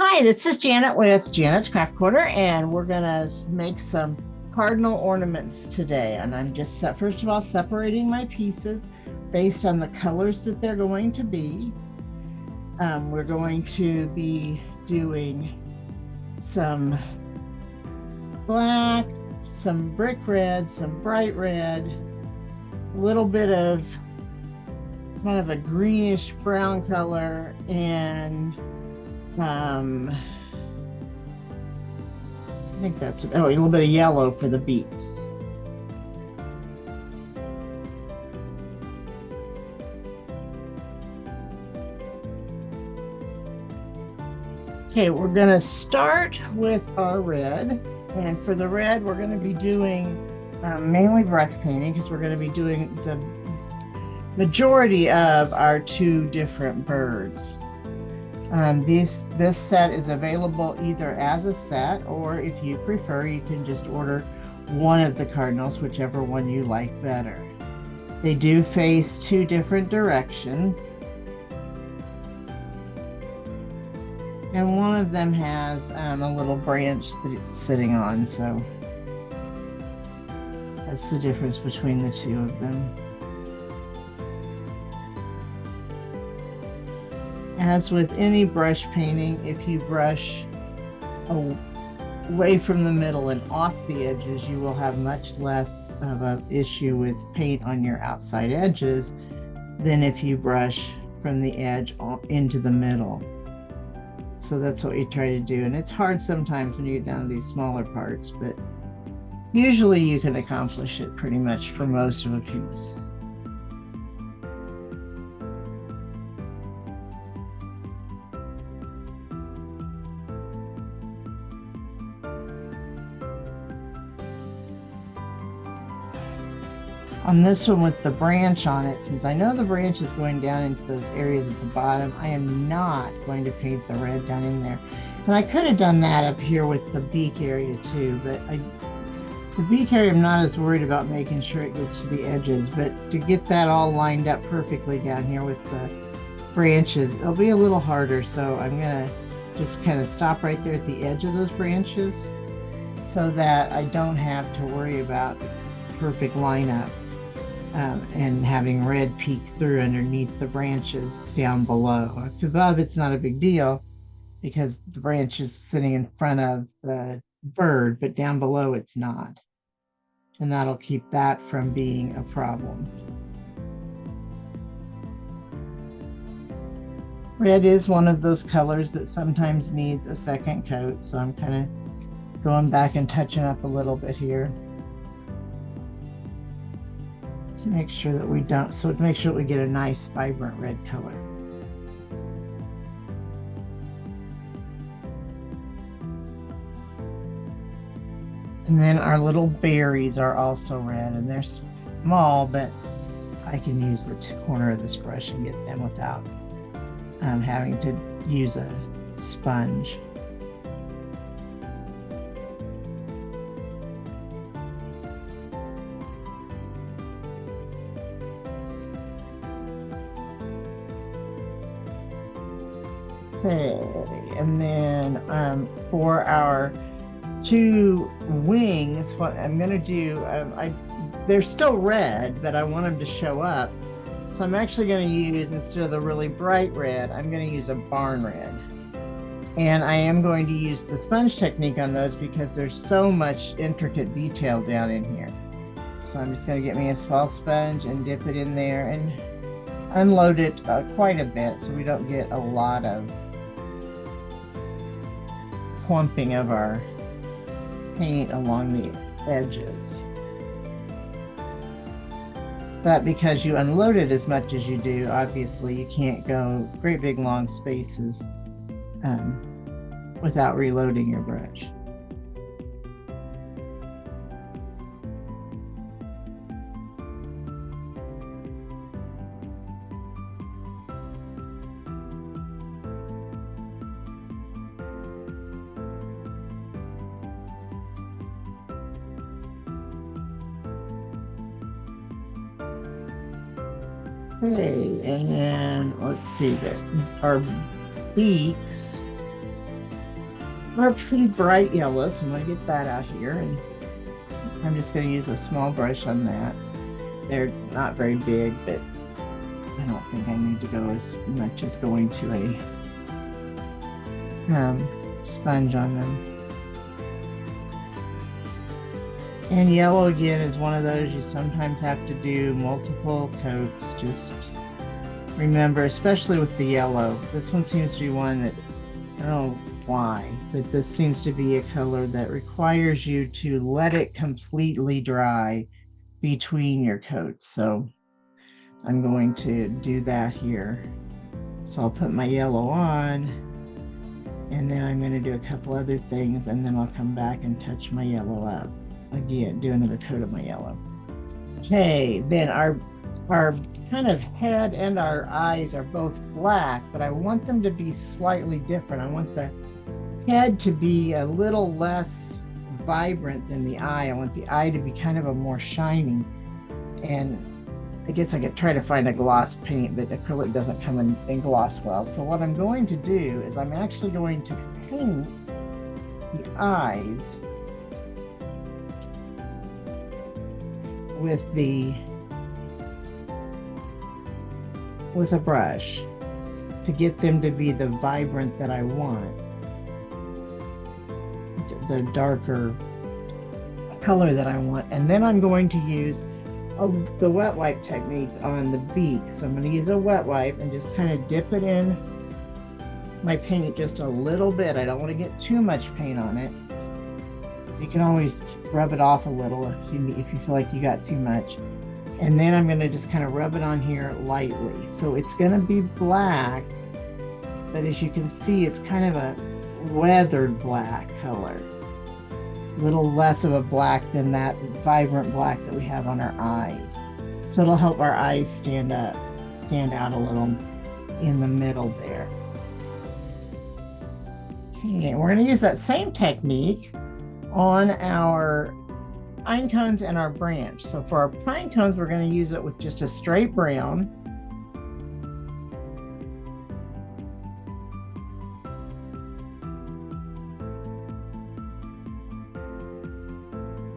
Hi, this is Janet with Janet's Craft Corner, and we're gonna make some cardinal ornaments today. And I'm just first of all separating my pieces based on the colors that they're going to be. We're going to be doing some black, some brick red, some bright red, a little bit of kind of a greenish brown color, and I think that's a little bit of yellow for the beaks. Okay, we're gonna start with our red, and for the red, we're gonna be doing mainly brush painting because we're gonna be doing the majority of our two different birds. This set is available either as a set, or if you prefer, you can just order one of the cardinals, whichever one you like better. They do face two different directions, and one of them has a little branch that it's sitting on, so that's the difference between the two of them. As with any brush painting, if you brush away from the middle and off the edges, you will have much less of an issue with paint on your outside edges than if you brush from the edge into the middle. So that's what we try to do. And it's hard sometimes when you get down to these smaller parts, but usually you can accomplish it pretty much for most of a piece. On this one with the branch on it, since I know the branch is going down into those areas at the bottom, I am not going to paint the red down in there. And I could have done that up here with the beak area too, but the beak area, I'm not as worried about making sure it gets to the edges, but to get that all lined up perfectly down here with the branches, it'll be a little harder. So I'm gonna just kind of stop right there at the edge of those branches so that I don't have to worry about perfect lineup. And having red peek through underneath the branches down below. Up above, it's not a big deal because the branch is sitting in front of the bird, but down below it's not. And that'll keep that from being a problem. Red is one of those colors that sometimes needs a second coat, so I'm kind of going back and touching up a little bit here to make sure that we don't, so to make sure that we get a nice vibrant red color. And then our little berries are also red, and they're small, but I can use the corner of this brush and get them without having to use a sponge. Okay, and then for our two wings, what I'm going to do, they're still red, but I want them to show up. So I'm actually going to use, instead of the really bright red, I'm going to use a barn red. And I am going to use the sponge technique on those because there's so much intricate detail down in here. So I'm just going to get me a small sponge and dip it in there and unload it quite a bit so we don't get a lot of clumping of our paint along the edges. But because you unload it as much as you do, obviously you can't go great big long spaces without reloading your brush. Okay, and then let's see that our beaks are pretty bright yellow, so I'm going to get that out here, and I'm just going to use a small brush on that. They're not very big, but I don't think I need to go as much as going to a sponge on them. And yellow, again, is one of those you sometimes have to do multiple coats. Just remember, especially with the yellow, this one seems to be one that, I don't know why, but this seems to be a color that requires you to let it completely dry between your coats. So I'm going to do that here. So I'll put my yellow on, and then I'm going to do a couple other things, and then I'll come back and touch my yellow up. Again, do another coat of my yellow. Okay, then our kind of head and our eyes are both black, but I want them to be slightly different. I want the head to be a little less vibrant than the eye. I want the eye to be kind of a more shiny. And I guess I could try to find a gloss paint, but acrylic doesn't come in gloss well. So what I'm going to do is I'm actually going to paint the eyes with a brush to get them to be the vibrant that I want, the darker color that I want. And then I'm going to use the wet wipe technique on the beak. So I'm going to use a wet wipe and just kind of dip it in my paint just a little bit. I don't want to get too much paint on it. You can always rub it off a little if you feel like you got too much. And then I'm going to just kind of rub it on here lightly. So it's going to be black, but as you can see, it's kind of a weathered black color. A little less of a black than that vibrant black that we have on our eyes. So it'll help our eyes stand out a little in the middle there. Okay, we're going to use that same technique on our pine cones and our branch. So for our pine cones, we're going to use it with just a straight brown.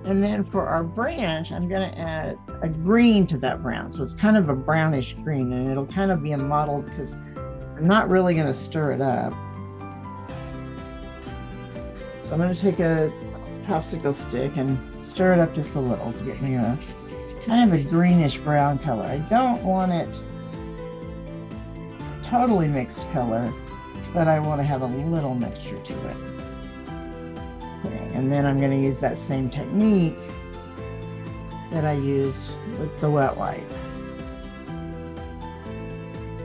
And then for our branch, I'm going to add a green to that brown. So it's kind of a brownish green, and it'll kind of be a mottled because I'm not really going to stir it up. So I'm going to take a popsicle stick and stir it up just a little to get me a kind of a greenish brown color. I don't want it totally mixed color, but I want to have a little mixture to it. Okay, and then I'm going to use that same technique that I used with the wet wipe.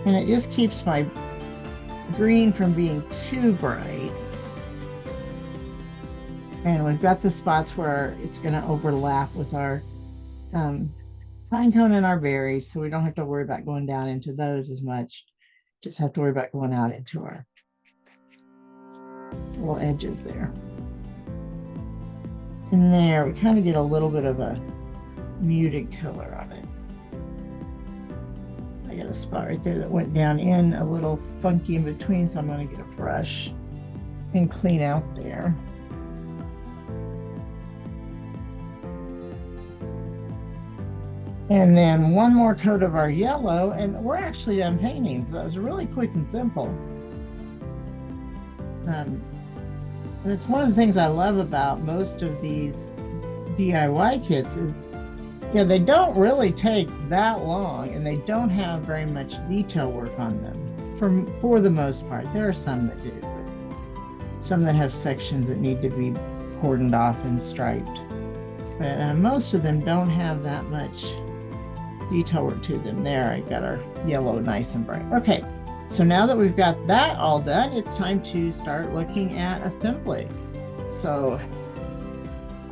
And it just keeps my green from being too bright. And we've got the spots where it's going to overlap with our pine cone and our berries, so we don't have to worry about going down into those as much. Just have to worry about going out into our little edges there. And there, we kind of get a little bit of a muted color on it. I got a spot right there that went down in a little funky in between, so I'm going to get a brush and clean out there. And then one more coat of our yellow, and we're actually done painting. So that was really quick and simple. And it's one of the things I love about most of these DIY kits is, yeah, they don't really take that long, and they don't have very much detail work on them for the most part. There are some that do, but some that have sections that need to be cordoned off and striped. But most of them don't have that much detail work to them. There, I got our yellow nice and bright. Okay, so now that we've got that all done, it's time to start looking at assembly. So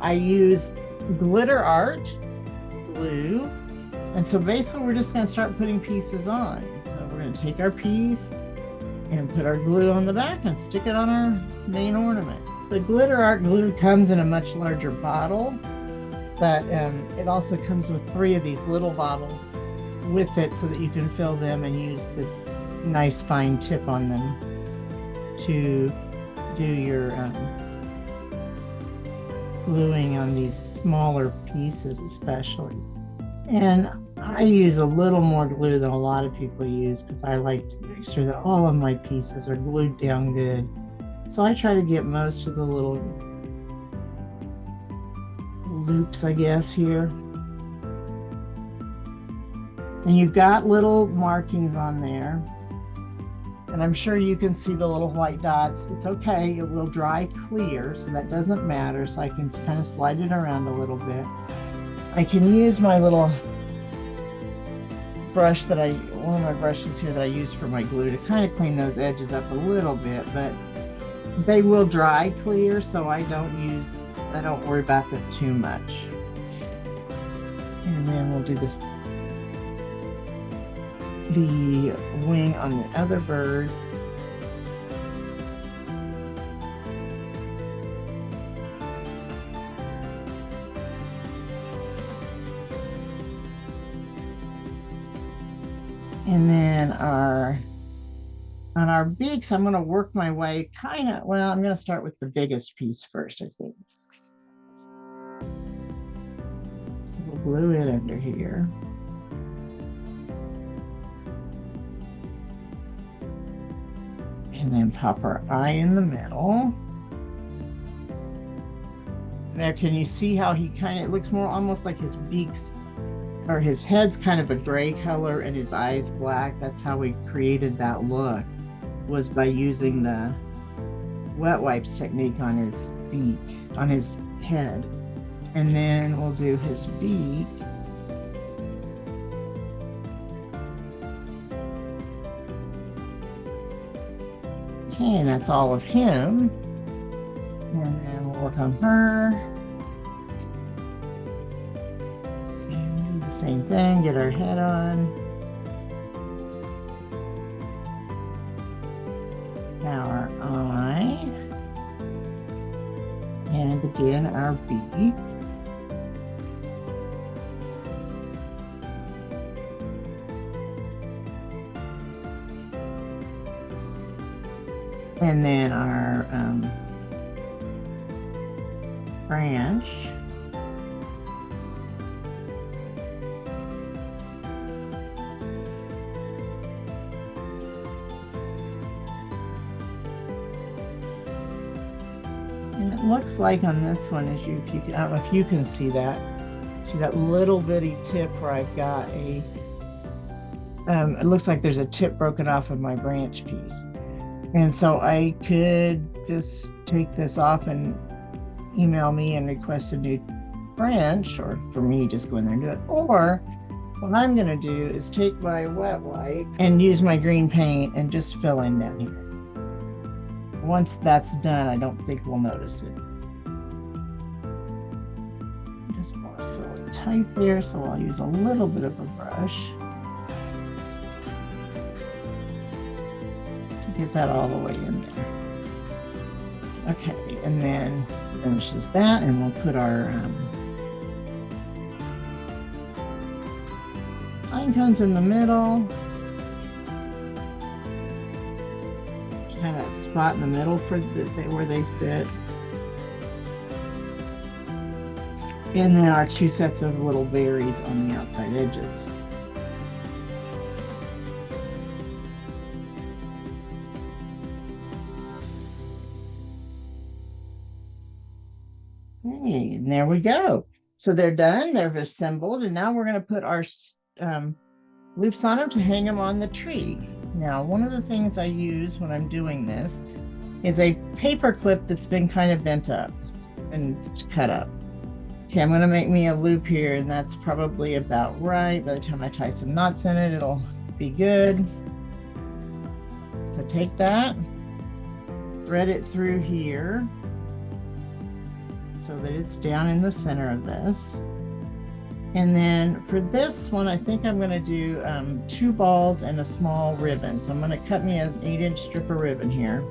I use Glitter Art glue, and so basically we're just going to start putting pieces on. So we're going to take our piece and put our glue on the back and stick it on our main ornament. The Glitter Art glue comes in a much larger bottle, but it also comes with 3 of these little bottles with it so that you can fill them and use the nice fine tip on them to do your gluing on these smaller pieces especially. And I use a little more glue than a lot of people use because I like to make sure that all of my pieces are glued down good. So I try to get most of the little loops, I guess, here. And you've got little markings on there. And I'm sure you can see the little white dots. It's okay, it will dry clear, so that doesn't matter. So I can kind of slide it around a little bit. I can use my little brush one of my brushes here that I use for my glue to kind of clean those edges up a little bit, but they will dry clear, so I don't worry about them too much. And then we'll do the wing on the other bird. And then on our beaks, I'm going to work my way I'm going to start with the biggest piece first, I think. So we'll glue it under here. And then pop our eye in the middle. There, can you see how it looks more almost like his beaks, or his head's kind of a gray color and his eyes black. That's how we created that look, was by using the wet wipes technique on his beak, on his head. And then we'll do his beak. Okay, and that's all of him. And then we'll work on her. And do the same thing, get our head on. Now our eye. And again, our beak. And then our branch. And it looks like on this one, I don't know if you can see that. See that little bitty tip where I've got it looks like there's a tip broken off of my branch piece. And so I could just take this off and email me and request a new branch, or for me, just go in there and do it. Or what I'm going to do is take my wet wipe and use my green paint and just fill in down here. Once that's done, I don't think we'll notice it. Just want to fill it tight there, so I'll use a little bit of a brush. Get that all the way in there. Okay, and then finishes that, and we'll put our pine cones in the middle. Kind of that spot in the middle for where they sit. And then our two sets of little berries on the outside edges. Okay, and there we go. So they're done, they're assembled, and now we're going to put our loops on them to hang them on the tree. Now, one of the things I use when I'm doing this is a paper clip that's been kind of bent up and cut up. Okay, I'm going to make me a loop here, and that's probably about right. By the time I tie some knots in it, it'll be good. So take that, thread it through here, so that it's down in the center of this. And then for this one, I think I'm going to do 2 balls and a small ribbon. So I'm going to cut me an 8-inch strip of ribbon here.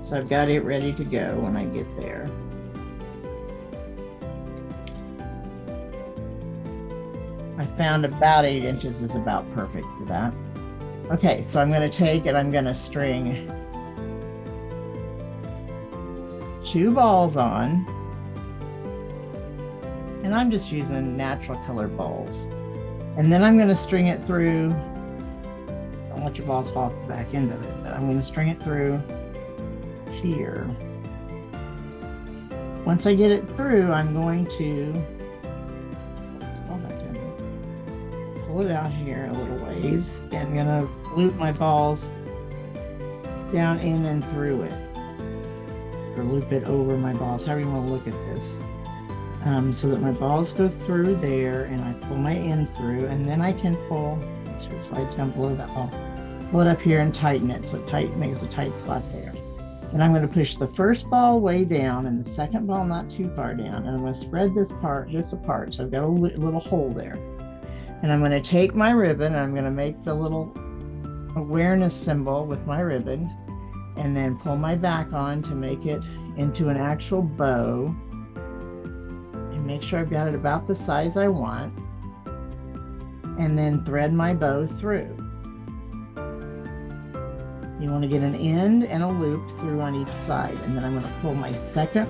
So I've got it ready to go when I get there. I found about 8 inches is about perfect for that. Okay, so I'm going to take and I'm going to string 2 balls on, and I'm just using natural colored balls. And then I'm going to string it through. Don't let your balls fall off the back end of it, but I'm going to string it through here. Once I get it through, I'm going to pull it out here a little ways, and I'm going to loop my balls down in and through it, or loop it over my balls, however you want to look at this. So that my balls go through there, and I pull my end through, and then I can pull, make sure it slides down below that ball, pull it up here and tighten it so it makes a tight spot there. And I'm going to push the first ball way down and the second ball not too far down, and I'm going to spread this apart, so I've got a little hole there. And I'm going to take my ribbon, and I'm going to make the little awareness symbol with my ribbon, and then pull my back on to make it into an actual bow. Make sure I've got it about the size I want, and then thread my bow through. You want to get an end and a loop through on each side, and then I'm going to pull my second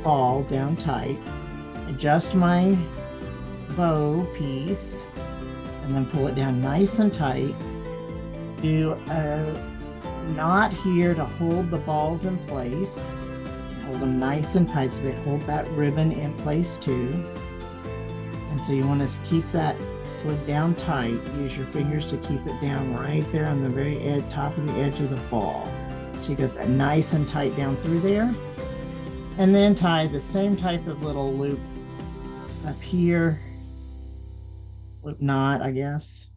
ball down tight, adjust my bow piece, and then pull it down nice and tight. Do a knot here to hold the balls in place. Hold them nice and tight so they hold that ribbon in place too. And so you want to keep that slid down tight. Use your fingers to keep it down right there on the very top of the edge of the ball. So you get that nice and tight down through there. And then tie the same type of little loop up here. Loop knot, I guess.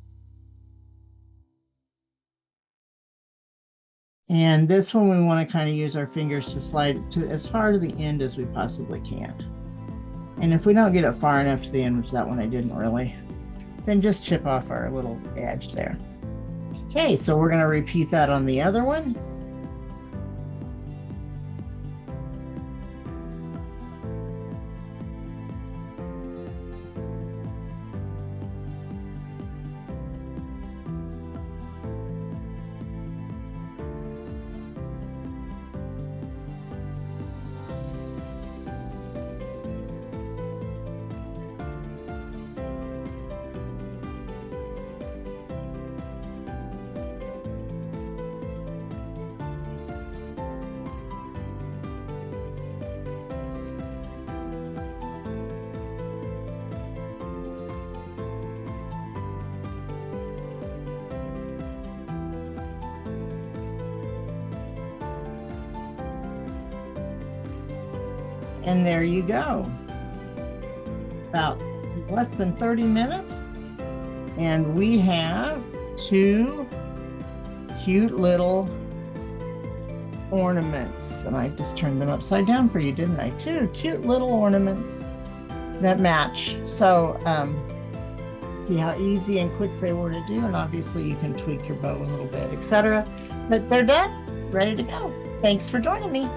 And this one, we want to kind of use our fingers to slide it to as far to the end as we possibly can. And if we don't get it far enough to the end, which that one I didn't really, then just chip off our little edge there. Okay, so we're going to repeat that on the other one. And there you go. About less than 30 minutes. And we have 2 cute little ornaments. And I just turned them upside down for you, didn't I? 2 cute little ornaments that match. So see how easy and quick they were to do. And obviously you can tweak your bow a little bit, etc. But they're done, ready to go. Thanks for joining me.